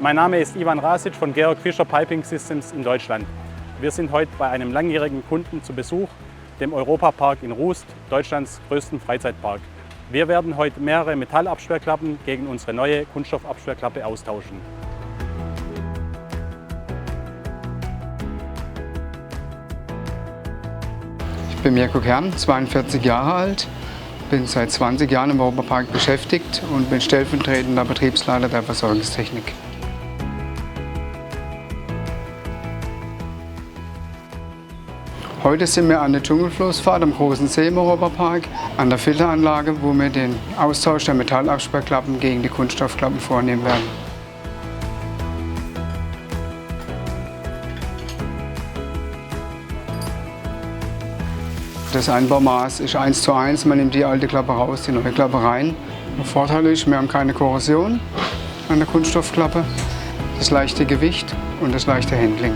Mein Name ist Ivan Rasic von Georg Fischer Piping Systems in Deutschland. Wir sind heute bei einem langjährigen Kunden zu Besuch, dem Europapark in Rust, Deutschlands größten Freizeitpark. Wir werden heute mehrere Metallabsperrklappen gegen unsere neue Kunststoffabsperrklappe austauschen. Ich bin Mirko Kern, 42 Jahre alt, bin seit 20 Jahren im Europapark beschäftigt und bin stellvertretender Betriebsleiter der Versorgungstechnik. Heute sind wir an der Dschungelfloßfahrt am Großen See im Europapark, an der Filteranlage, wo wir den Austausch der Metallabsperrklappen gegen die Kunststoffklappen vornehmen werden. Das Einbaumaß ist 1:1, man nimmt die alte Klappe raus, die neue Klappe rein. Der Vorteil ist, wir haben keine Korrosion an der Kunststoffklappe, das leichte Gewicht und das leichte Handling.